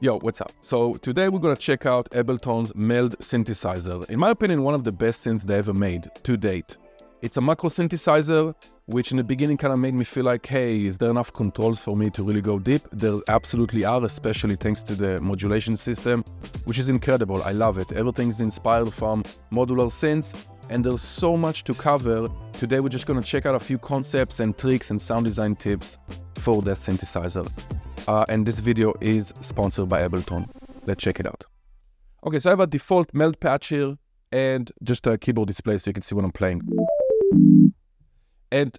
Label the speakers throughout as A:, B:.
A: Yo, what's up? So today we're gonna check out Ableton's Meld synthesizer. In my opinion, one of the best synths they ever made to date. It's a macro synthesizer, which in the beginning kind of made me feel like, hey, is there enough controls for me to really go deep? There absolutely are, especially thanks to the modulation system, which is incredible. I love it. Everything's inspired from modular synths, and there's so much to cover. Today we're just gonna check out a few concepts and tricks and sound design tips for that synthesizer. And this video is sponsored by Ableton. Let's check it out. Okay, so I have a default Meld patch here and just a keyboard display so you can see what I'm playing. And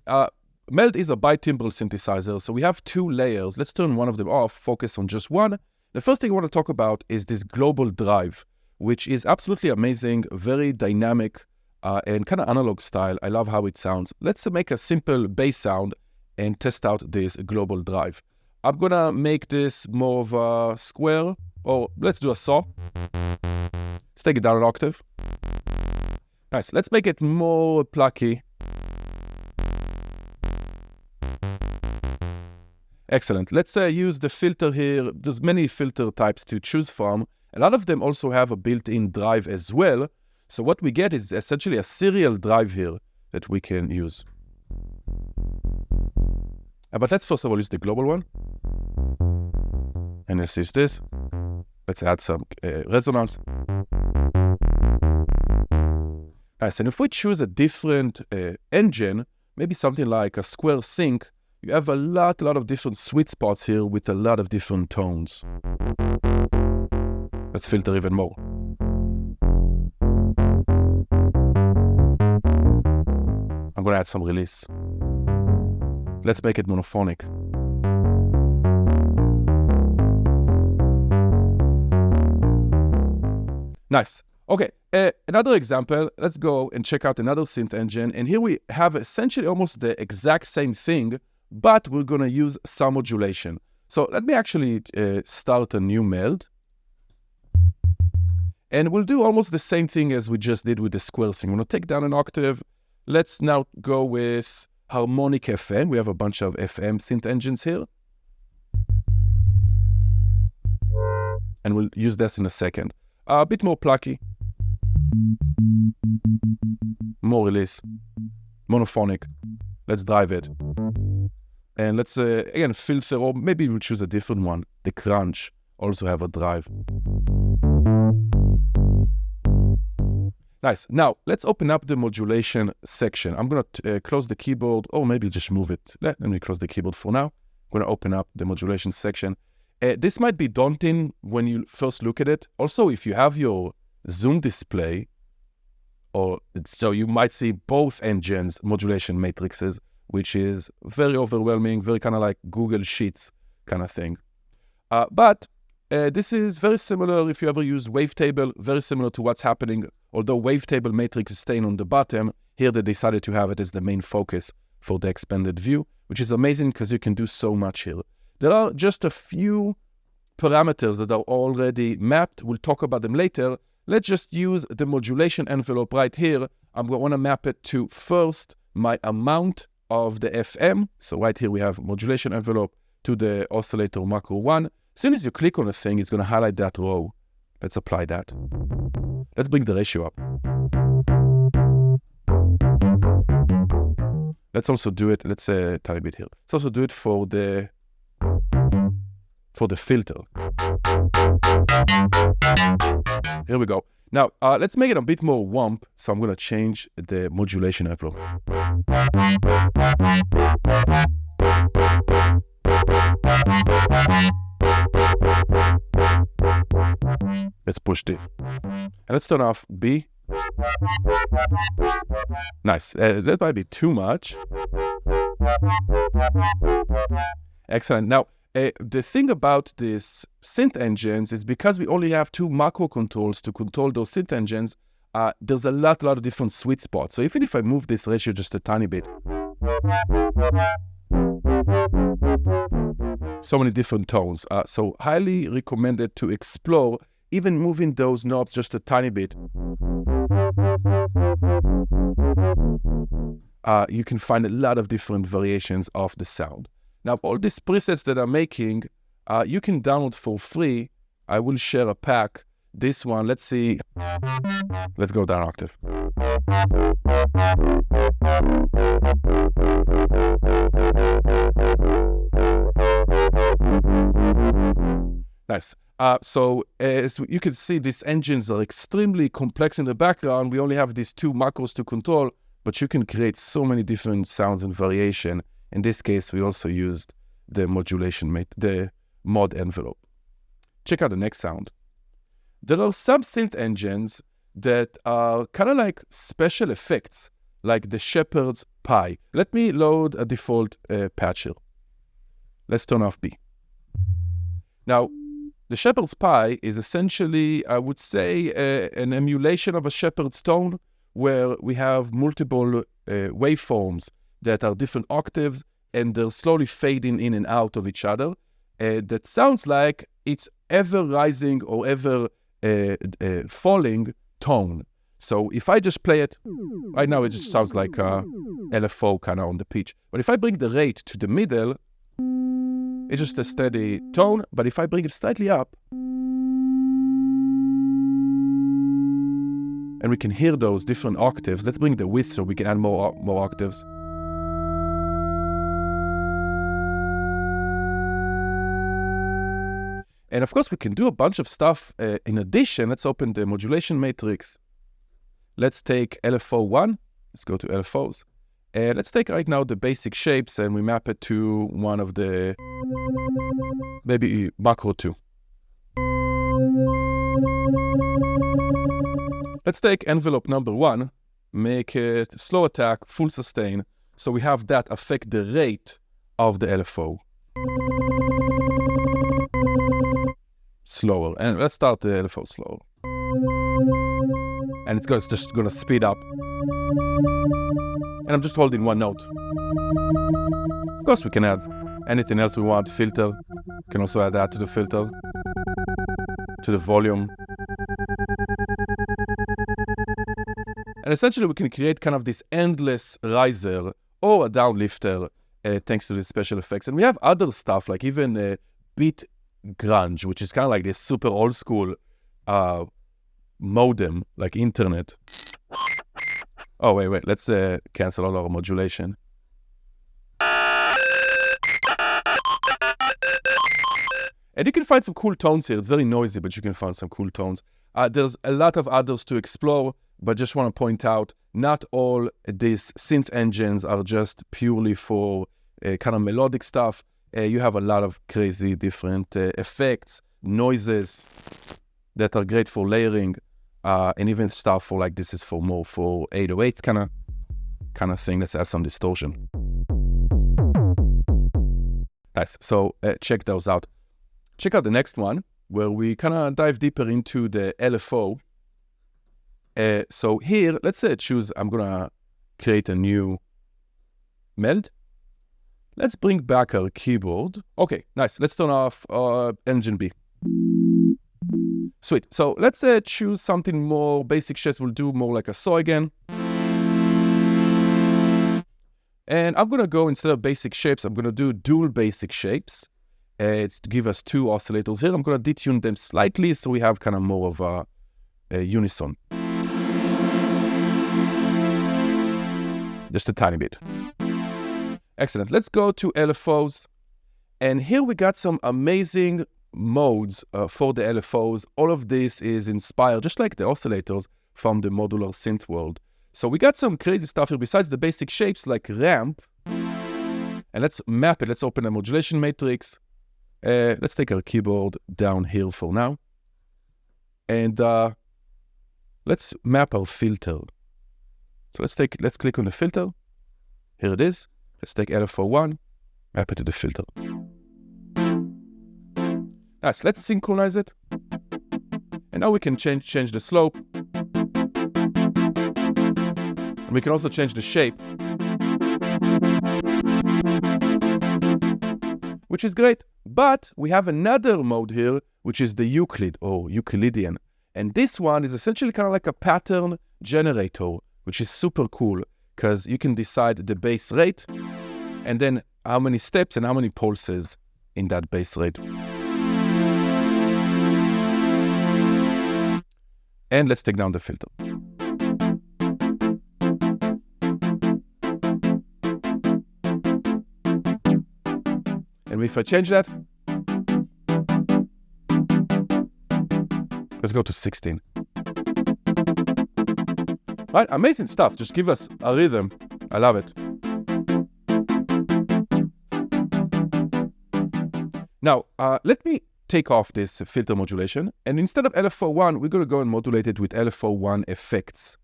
A: Meld is a bitimbral synthesizer, so we have two layers. Let's turn one of them off, focus on just one. The first thing I want to talk about is this global drive, which is absolutely amazing, very dynamic and kind of analog style. I love how it sounds. Let's make a simple bass sound and test out this global drive. I'm gonna make this more of a square, or let's do a saw. Let's take it down an octave. Nice, let's make it more plucky. Excellent, let's use the filter here. There's many filter types to choose from. A lot of them also have a built-in drive as well. So what we get is essentially a serial drive here that we can use. But let's first of all use the global one. And let's use this. Let's add some resonance. Nice, and if we choose a different engine, maybe something like a square sync, you have a lot of different sweet spots here with a lot of different tones. Let's filter even more. I'm gonna add some release. Let's make it monophonic. Nice. Okay, another example. Let's go and check out another synth engine. And here we have essentially almost the exact same thing, but we're going to use some modulation. So let me actually start a new Meld. And we'll do almost the same thing as we just did with the square sync. I'm going to take down an octave. Let's now go with harmonic FM. We have a bunch of FM synth engines here. And we'll use this in a second. A bit more plucky. More release. Monophonic. Let's drive it. And let's, again, filter, or maybe we'll choose a different one. The crunch also have a drive. Nice. Now, let's open up the modulation section. I'm going to close the keyboard, or maybe just move it. Let me close the keyboard for now. I'm going to open up the modulation section. This might be daunting when you first look at it. Also, if you have your Zoom display, so you might see both engines' modulation matrices, which is very overwhelming, very kind of like Google Sheets kind of thing. But this is very similar if you ever use Wavetable, very similar to what's happening. Although Wavetable matrix is staying on the bottom, here they decided to have it as the main focus for the expanded view, which is amazing because you can do so much here. There are just a few parameters that are already mapped. We'll talk about them later. Let's just use the modulation envelope right here. I'm going to want to map it to first my amount of the FM. So right here we have modulation envelope to the oscillator macro 1. As soon as you click on a thing, it's going to highlight that row. Let's apply that. Let's bring the ratio up. Let's also do it, let's say a tiny bit here. Let's also do it for the filter. Here we go. Now, let's make it a bit more womp. So I'm going to change the modulation envelope. Let's push D. And let's turn off B. Nice. That might be too much. Excellent. Now, the thing about these synth engines is because we only have two macro controls to control those synth engines, there's a lot of different sweet spots. So even if I move this ratio just a tiny bit, so many different tones. So highly recommended to explore, even moving those knobs just a tiny bit. You can find a lot of different variations of the sound. Now, all these presets that I'm making, you can download for free I will share a pack. This one, let's see. Let's go down octave. Nice. So as you can see, these engines are extremely complex in the background. We only have these two macros to control, but you can create so many different sounds and variation. In this case, we also used the the mod envelope. Check out the next sound. There are some synth engines that are kind of like special effects, like the Shepard's Pi. Let me load a default patch here. Let's turn off B. Now, the Shepard's Pi is essentially, I would say, an emulation of a Shepard's tone, where we have multiple waveforms that are different octaves, and they're slowly fading in and out of each other. That sounds like it's ever rising or ever falling tone. So if I just play it, right now it just sounds like LFO kind of on the pitch. But if I bring the rate to the middle, it's just a steady tone. But if I bring it slightly up, and we can hear those different octaves. Let's bring the width so we can add more octaves. And of course, we can do a bunch of stuff. In addition, let's open the modulation matrix. Let's take LFO1. Let's go to LFOs. And let's take right now the basic shapes and we map it to one of the, maybe macro 2. Let's take envelope number 1, make it slow attack, full sustain. So we have that affect the rate of the LFO. Slower. And let's start the LFO slower. And it's just going to speed up. And I'm just holding one note. Of course, we can add anything else we want. Filter. We can also add that to the filter. To the volume. And essentially, we can create kind of this endless riser or a downlifter thanks to these special effects. And we have other stuff, like even beat grunge, which is kind of like this super old school modem, like internet. Oh, wait, let's cancel all our modulation. And you can find some cool tones here. It's very noisy, but you can find some cool tones. There's a lot of others to explore, but just want to point out, not all these synth engines are just purely for kind of melodic stuff. You have a lot of crazy different effects, noises that are great for layering, and even stuff for like this is for more for 808 kind of thing. Let's add some distortion. Nice. So check those out. Check out the next one where we kind of dive deeper into the LFO. So here, let's choose. I'm gonna create a new meld. Let's bring back our keyboard. Okay, nice. Let's turn off engine B. Sweet. So let's choose something more basic shapes. We'll do more like a saw again. And I'm going to go, instead of basic shapes, I'm going to do dual basic shapes. It's to give us 2 oscillators here. I'm going to detune them slightly so we have kind of more of a unison. Just a tiny bit. Excellent. Let's go to LFOs. And here we got some amazing modes for the LFOs. All of this is inspired, just like the oscillators, from the modular synth world. So we got some crazy stuff here besides the basic shapes like ramp. And let's map it. Let's open a modulation matrix. Let's take our keyboard down here for now. And let's map our filter. So let's click on the filter. Here it is. Let's take LFO1, map it to the filter. Nice, let's synchronize it. And now we can change the slope. And we can also change the shape. Which is great. But we have another mode here, which is the Euclid or Euclidean. And this one is essentially kind of like a pattern generator, which is super cool because you can decide the base rate and then how many steps and how many pulses in that base rate. And let's take down the filter. And if I change that, let's go to 16. Right, amazing stuff. Just give us a rhythm. I love it. Now, let me take off this filter modulation. And instead of LFO1, we're going to go and modulate it with LFO1 effects.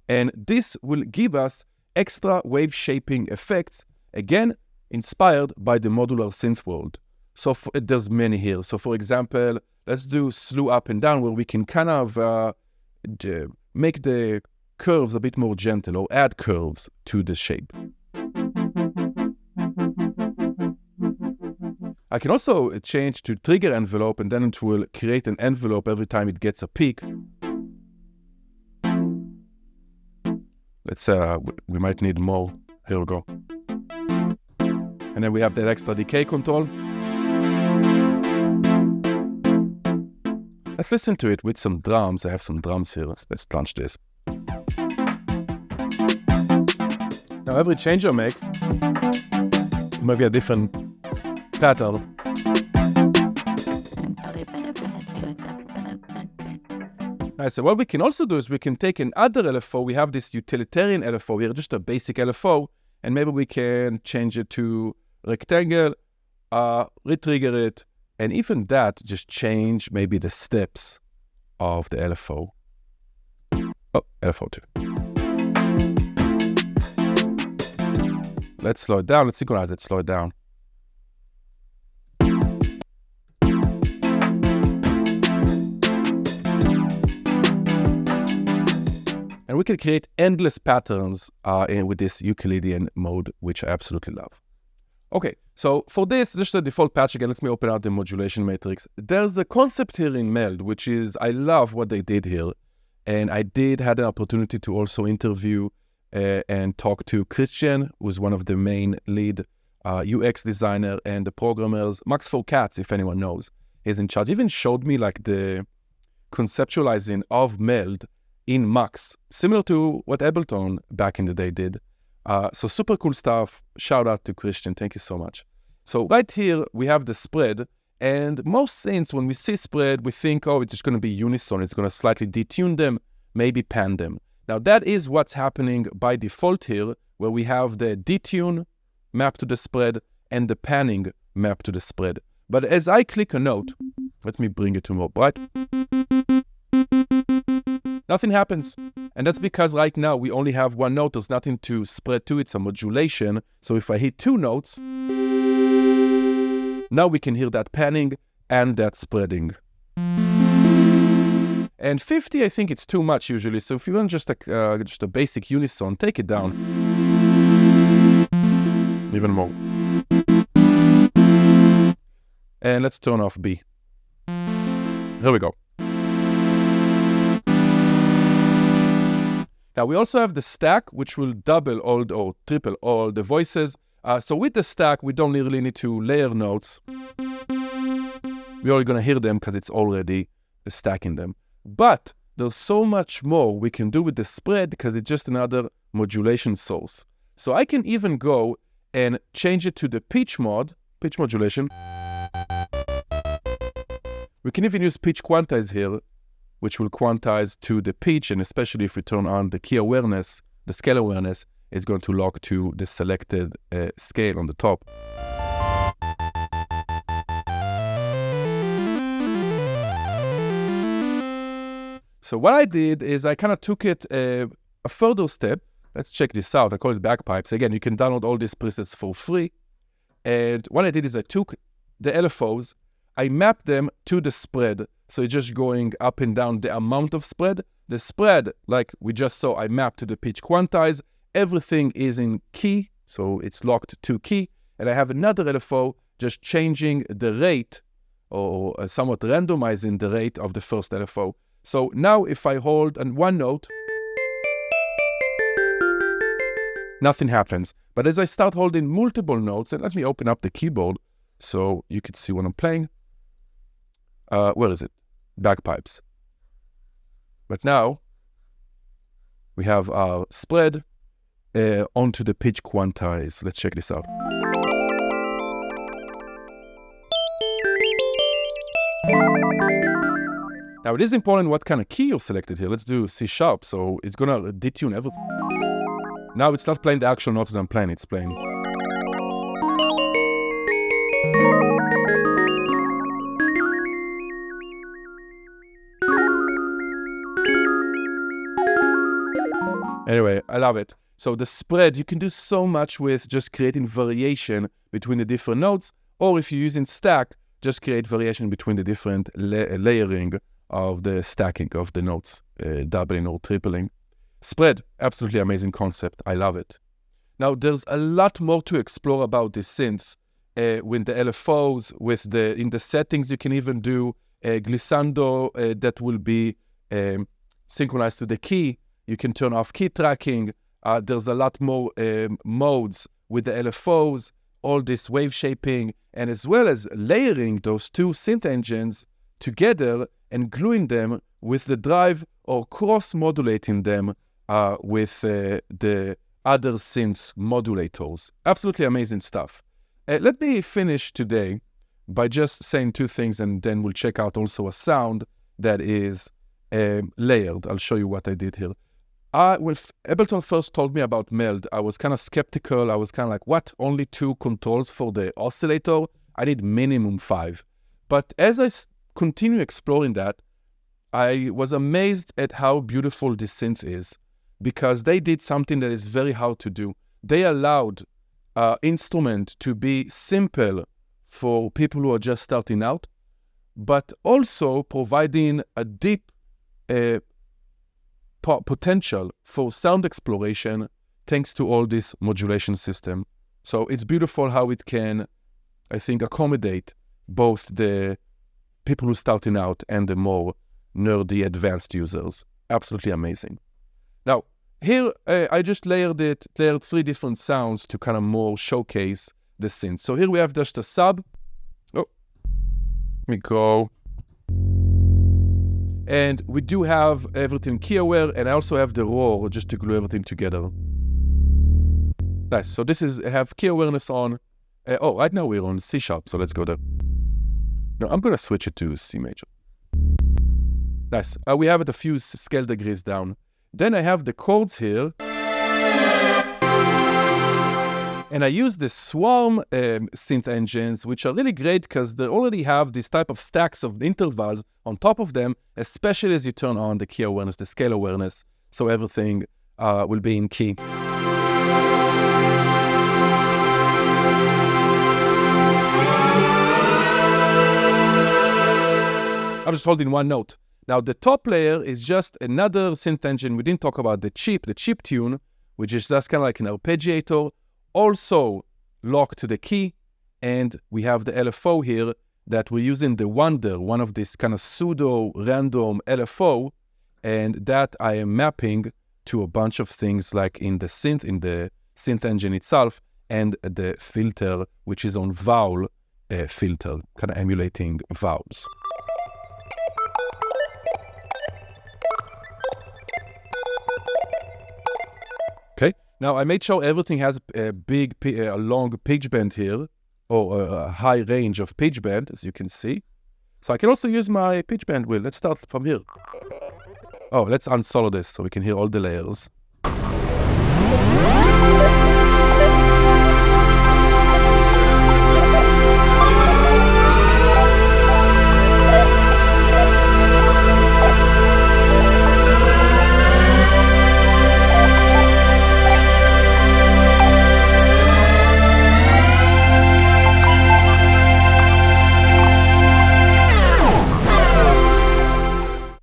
A: And this will give us extra wave shaping effects, again, inspired by the modular synth world. So there's many here. So for example, let's do slew up and down, where we can kind of make the curves a bit more gentle, or add curves to the shape. I can also change to trigger envelope, and then it will create an envelope every time it gets a peak. Let's we might need more. Here we go. And then we have that extra decay control. Let's listen to it with some drums. I have some drums here. Let's launch this. Now every change I make might be a different pattern. Right, so what we can also do is we can take another LFO. We have this utilitarian LFO here, just a basic LFO, and maybe we can change it to rectangle, retrigger it, and even that, just change maybe the steps of the LFO. Oh, LFO2. Let's slow it down. Let's synchronize it, slow it down. And we can create endless patterns with this Euclidean mode, which I absolutely love. Okay, so for this, just the default patch again, let me open out the modulation matrix. There's a concept here in Meld, which is, I love what they did here. And I had an opportunity to also interview and talk to Christian, who's one of the main lead UX designer, and the programmers, Max for Cats, if anyone knows, is in charge. Even showed me like the conceptualizing of Meld in Max, similar to what Ableton back in the day did. So super cool stuff. Shout out to Christian. Thank you so much. So right here, we have the spread. And most synths, when we see spread, we think, oh, it's just going to be unison. It's going to slightly detune them, maybe pan them. Now, that is what's happening by default here, where we have the detune mapped to the spread and the panning mapped to the spread. But as I click a note, let me bring it to more bright. Nothing happens. And that's because right now we only have one note. There's nothing to spread to. It's a modulation. So if I hit two notes, now we can hear that panning and that spreading. And 50, I think it's too much usually. So if you want just a basic unison, take it down. Even more. And let's turn off B. Here we go. Now we also have the stack, which will double all or triple all the voices. So with the stack, we don't really need to layer notes. We're already going to hear them because it's already stacking them. But there's so much more we can do with the spread because it's just another modulation source. So I can even go and change it to the pitch modulation. We can even use pitch quantize here, which will quantize to the pitch, and especially if we turn on the key awareness, the scale awareness is going to lock to the selected scale on the top. So what I did is I kind of took it a further step. Let's check this out. I call it bagpipes. Again, you can download all these presets for free. And what I did is I took the LFOs, I mapped them to the spread. So it's just going up and down the amount of spread. The spread, like we just saw, I mapped to the pitch quantize. Everything is in key, so it's locked to key. And I have another LFO just changing the rate or somewhat randomizing the rate of the first LFO. So now if I hold on one note, nothing happens. But as I start holding multiple notes, and let me open up the keyboard so you can see what I'm playing. Where is it? Bagpipes. But now we have our spread onto the pitch quantize. Let's check this out. Now, it is important what kind of key you're selected here. Let's do C#, so it's going to detune everything. Now it's not playing the actual notes that I'm playing, it's playing. Anyway, I love it. So the spread, you can do so much with just creating variation between the different notes, or if you're using stack, just create variation between the different layering of the stacking of the notes, doubling or tripling. Spread, absolutely amazing concept. I love it. Now, there's a lot more to explore about this synth with the LFOs, in the settings you can even do glissando that will be synchronized to the key. You can turn off key tracking. There's a lot more modes with the LFOs, all this wave shaping, and as well as layering those two synth engines together and gluing them with the drive or cross-modulating them with the other synth modulators. Absolutely amazing stuff. Let me finish today by just saying two things, and then we'll check out also a sound that is layered. I'll show you what I did here. When Ableton first told me about Meld, I was kind of skeptical. I was kind of like, what? Only 2 controls for the oscillator? I need minimum 5. But as I continue exploring that, I was amazed at how beautiful this synth is, because they did something that is very hard to do. They allowed instrument to be simple for people who are just starting out, but also providing a deep potential for sound exploration thanks to all this modulation system. So it's beautiful how it can, I think, accommodate both the people who are starting out and the more nerdy advanced users. Absolutely amazing. Now, here I just layered 3 different sounds to kind of more showcase the synth. So here we have just a sub. Oh, let me go. And we do have everything key aware, and I also have the roar just to glue everything together. Nice. So this is, I have key awareness on. Right now we're on C#, so let's go there. No, I'm going to switch it to C major. Nice. We have it a few scale degrees down. Then I have the chords here. And I use the Swarm synth engines, which are really great because they already have this type of stacks of intervals on top of them, especially as you turn on the key awareness, the scale awareness, so everything will be in key. I'm just holding one note. Now, the top layer is just another synth engine. We didn't talk about the chip tune, which is just kind of like an arpeggiator, also locked to the key. And we have the LFO here that we're using the Wonder, one of this kind of pseudo-random LFO, and that I am mapping to a bunch of things like in the synth engine itself, and the filter, which is on vowel filter, kind of emulating vowels. Okay, now I made sure everything has a long pitch bend here, or a high range of pitch bend, as you can see. So I can also use my pitch bend wheel. Let's start from here. Oh, let's unsolo this so we can hear all the layers.